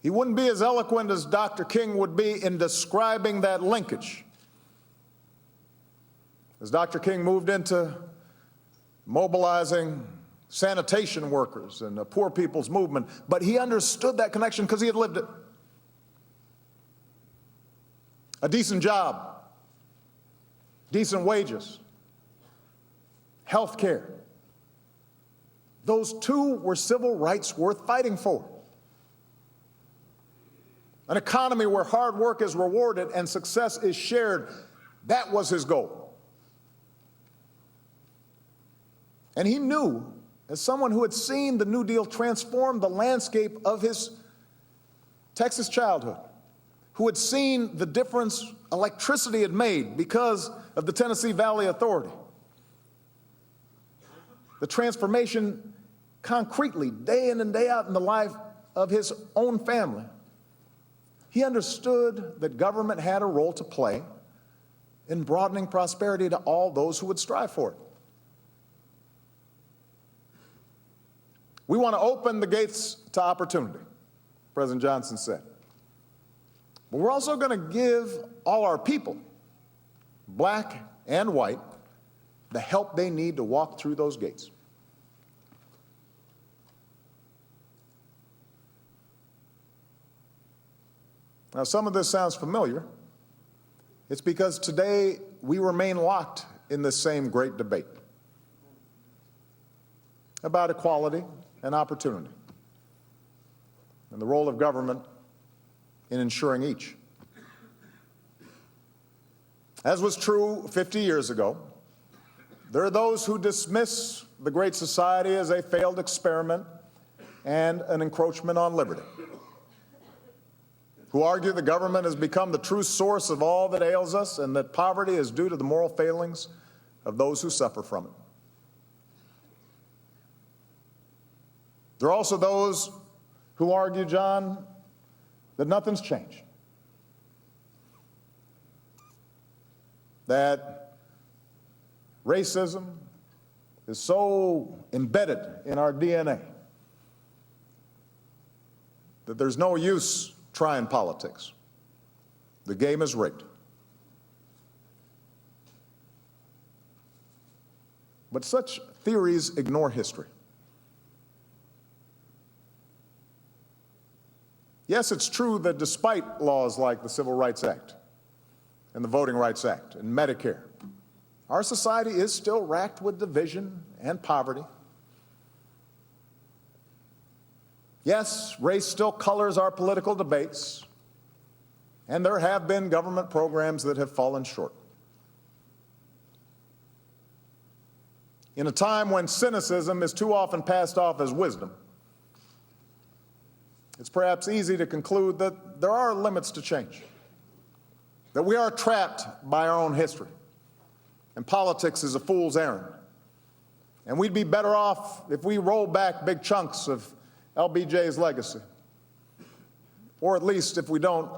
He wouldn't be as eloquent as Dr. King would be in describing that linkage. As Dr. King moved into mobilizing sanitation workers and the poor people's movement, but he understood that connection because he had lived it. A decent job, decent wages, health care. Those two were civil rights worth fighting for. An economy where hard work is rewarded and success is shared. That was his goal. And he knew, as someone who had seen the New Deal transform the landscape of his Texas childhood, who had seen the difference electricity had made because of the Tennessee Valley Authority, the transformation concretely, day in and day out in the life of his own family, he understood that government had a role to play in broadening prosperity to all those who would strive for it. We want to open the gates to opportunity, President Johnson said. But we're also going to give all our people, black and white, the help they need to walk through those gates. Now, some of this sounds familiar. It's because today we remain locked in this same great debate about equality and opportunity and the role of government in ensuring each. As was true 50 years ago, there are those who dismiss the Great Society as a failed experiment and an encroachment on liberty, who argue the government has become the true source of all that ails us and that poverty is due to the moral failings of those who suffer from it. There are also those who argue, John, that nothing's changed, that racism is so embedded in our DNA that there's no use trying politics. The game is rigged. But such theories ignore history. Yes, it's true that despite laws like the Civil Rights Act and the Voting Rights Act and Medicare, our society is still racked with division and poverty. Yes, race still colors our political debates, and there have been government programs that have fallen short. In a time when cynicism is too often passed off as wisdom, it's perhaps easy to conclude that there are limits to change, that we are trapped by our own history, and politics is a fool's errand. And we'd be better off if we roll back big chunks of LBJ's legacy, or at least if we don't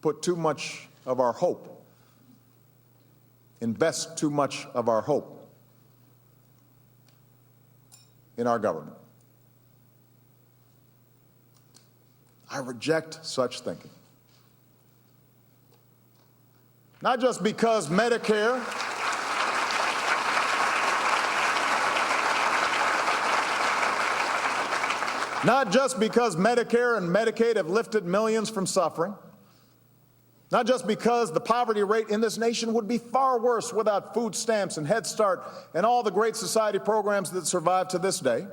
put too much of our hope, invest too much of our hope in our government. I reject such thinking. Not just because Medicare Not just because Medicare and Medicaid have lifted millions from suffering, not just because the poverty rate in this nation would be far worse without food stamps and Head Start and all the Great Society programs that survive to this day.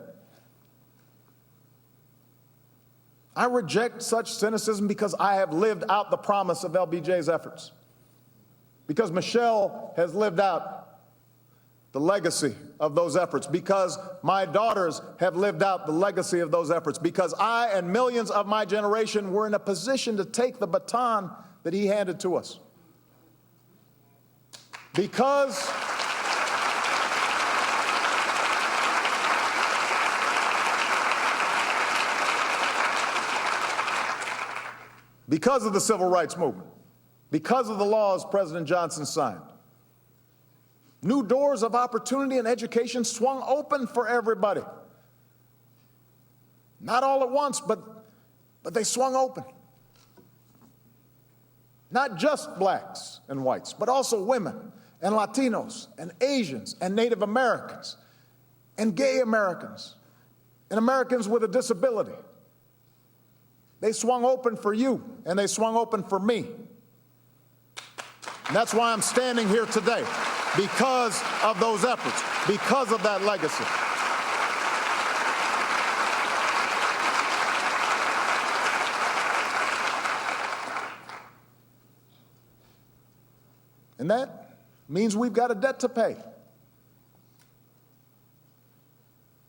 I reject such cynicism because I have lived out the promise of LBJ's efforts, because Michelle has lived out the legacy of those efforts, because my daughters have lived out the legacy of those efforts, because I and millions of my generation were in a position to take the baton that he handed to us. Because of the civil rights movement, because of the laws President Johnson signed, new doors of opportunity and education swung open for everybody. Not all at once, but but they swung open. Not just blacks and whites, but also women and Latinos and Asians and Native Americans and gay Americans and Americans with a disability. They swung open for you, and they swung open for me. And that's why I'm standing here today, because of those efforts, because of that legacy. And that means we've got a debt to pay.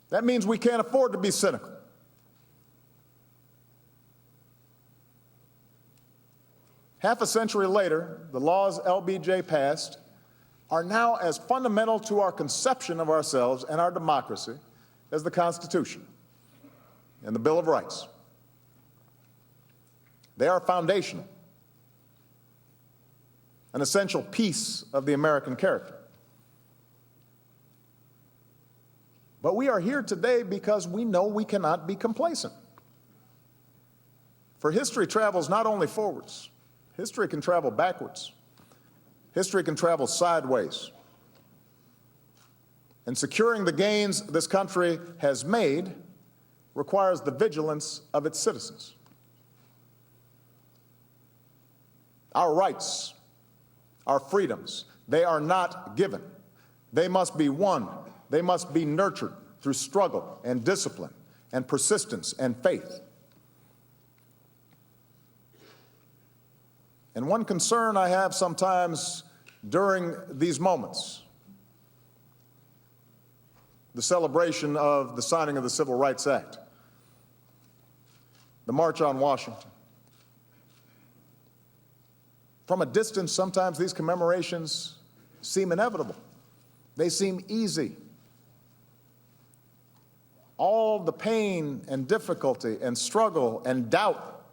That means we can't afford to be cynical. Half a century later, the laws LBJ passed are now as fundamental to our conception of ourselves and our democracy as the Constitution and the Bill of Rights. They are foundational, an essential piece of the American character. But we are here today because we know we cannot be complacent. For history travels not only forwards, history can travel backwards. History can travel sideways. And securing the gains this country has made requires the vigilance of its citizens. Our rights, our freedoms, they are not given. They must be won. They must be nurtured through struggle and discipline and persistence and faith. And one concern I have sometimes during these moments, the celebration of the signing of the Civil Rights Act, the March on Washington. From a distance, sometimes these commemorations seem inevitable. They seem easy. All the pain and difficulty and struggle and doubt,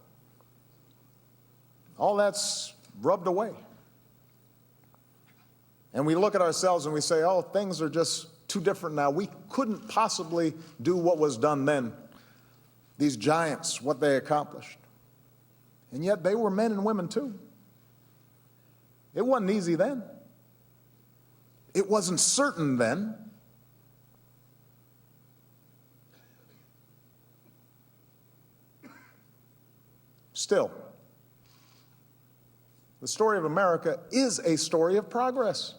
all that's rubbed away. And we look at ourselves and we say, oh, things are just too different now. We couldn't possibly do what was done then. These giants, what they accomplished. And yet they were men and women too. It wasn't easy then. It wasn't certain then. Still, the story of America is a story of progress.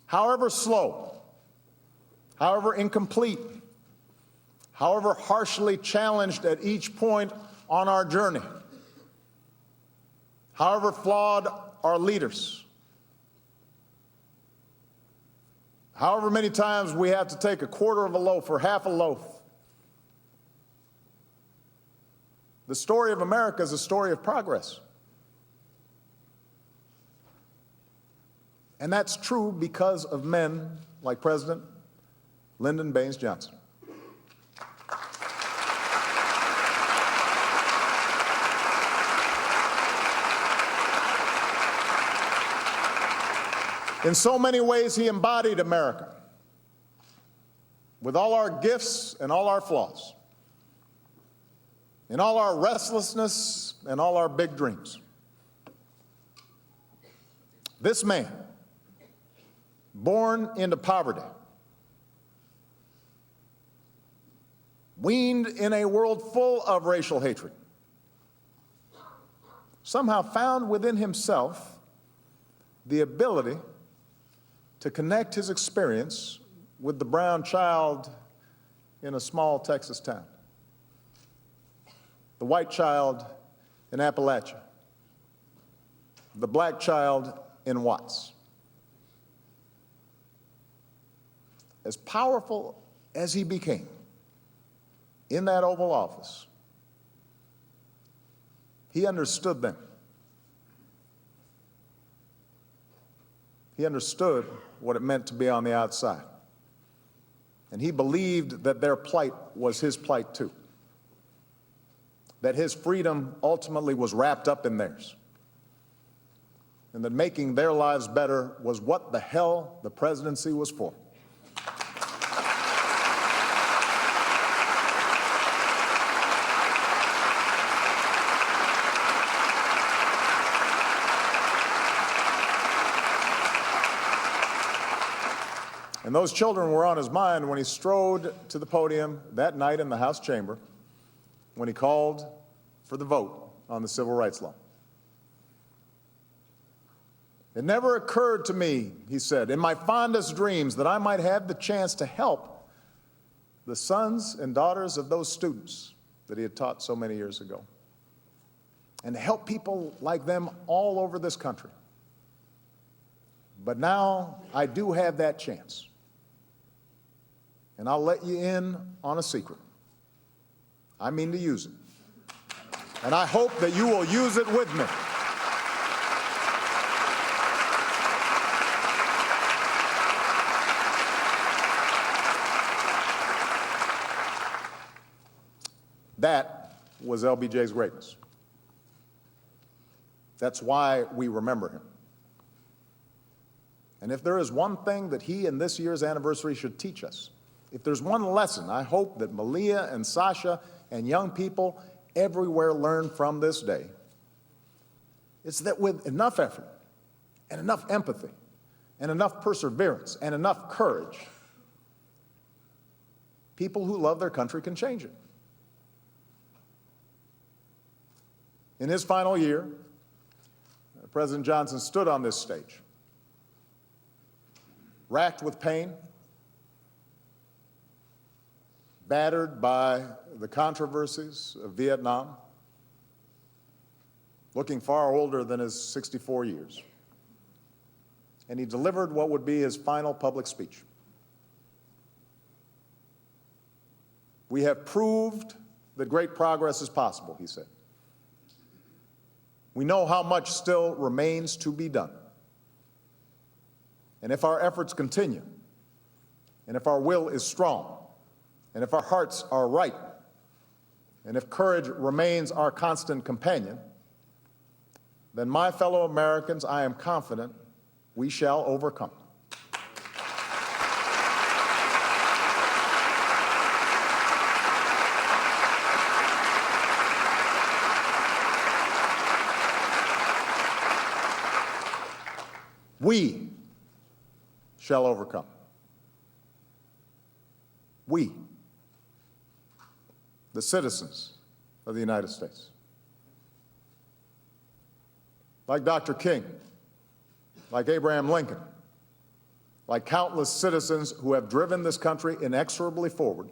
However slow, however incomplete, however harshly challenged at each point on our journey, however flawed our leaders, however many times we have to take a quarter of a loaf or half a loaf, the story of America is a story of progress. And that's true because of men like President Lyndon Baines Johnson. In so many ways, he embodied America, with all our gifts and all our flaws, in all our restlessness and all our big dreams. This man, born into poverty, weaned in a world full of racial hatred, somehow found within himself the ability to connect his experience with the brown child in a small Texas town, the white child in Appalachia, the black child in Watts. As powerful as he became in that Oval Office, he understood them. He understood what it meant to be on the outside. And he believed that their plight was his plight too. That his freedom ultimately was wrapped up in theirs. And that making their lives better was what the hell the presidency was for. And those children were on his mind when he strode to the podium that night in the House chamber when he called for the vote on the civil rights law. It never occurred to me, he said, in my fondest dreams that I might have the chance to help the sons and daughters of those students that he had taught so many years ago, and to help people like them all over this country. But now I do have that chance. And I'll let you in on a secret. I mean to use it. And I hope that you will use it with me. That was LBJ's greatness. That's why we remember him. And if there is one thing that he and this year's anniversary should teach us, if there's one lesson I hope that Malia and Sasha and young people everywhere learn from this day, it's that with enough effort and enough empathy and enough perseverance and enough courage, people who love their country can change it. In his final year, President Johnson stood on this stage, racked with pain, battered by the controversies of Vietnam, looking far older than his 64 years. And he delivered what would be his final public speech. We have proved that great progress is possible, he said. We know how much still remains to be done. And if our efforts continue, and if our will is strong, and if our hearts are right, and if courage remains our constant companion, then, my fellow Americans, I am confident we shall overcome. We shall overcome. We, the citizens of the United States. Like Dr. King, like Abraham Lincoln, like countless citizens who have driven this country inexorably forward,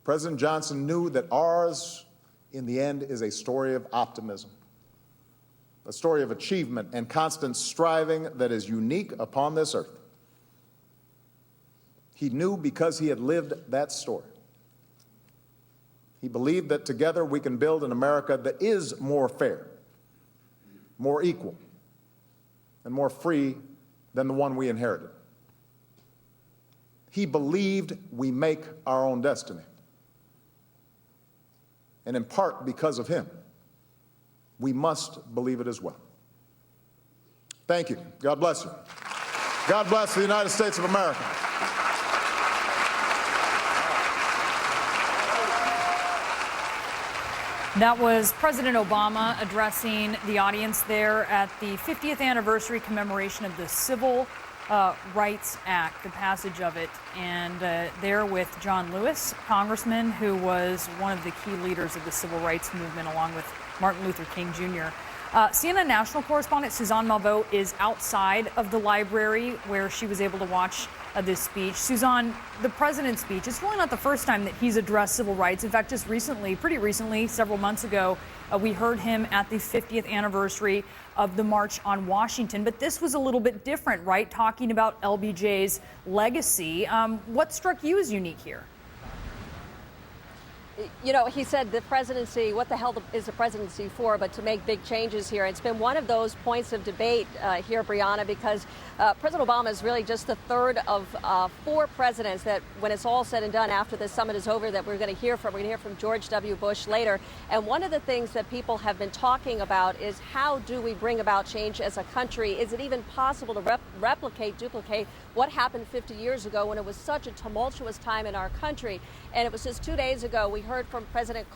President Johnson knew that ours, in the end, is a story of optimism, a story of achievement and constant striving that is unique upon this earth. He knew because he had lived that story. He believed that together we can build an America that is more fair, more equal, and more free than the one we inherited. He believed we make our own destiny. And in part because of him, we must believe it as well. Thank you. God bless you. God bless the United States of America. That was President Obama addressing the audience there at the 50th anniversary commemoration of the Civil Rights Act, the passage of it, and there with John Lewis, congressman who was one of the key leaders of the civil rights movement along with Martin Luther King Jr. CNN national correspondent Suzanne Malveaux is outside of the library where she was able to watch this speech. Suzanne, the president's speech, it's really not the first time that he's addressed civil rights. In fact, just recently, pretty recently, several months ago, we heard him at the 50th anniversary of the March on Washington. But this was a little bit different, right? Talking about LBJ's legacy. What struck you as unique here? You know, he said the presidency, what the hell is the presidency for but to make big changes here? It's been one of those points of debate here, Brianna, because President Obama is really just the third of 4 presidents that, when it's all said and done after this summit is over, that we're going to hear from. We're going to hear from George W. Bush later. And one of the things that people have been talking about is how do we bring about change as a country? Is it even possible to replicate, duplicate what happened 50 years ago when it was such a tumultuous time in our country? And it was just 2 days ago we heard from President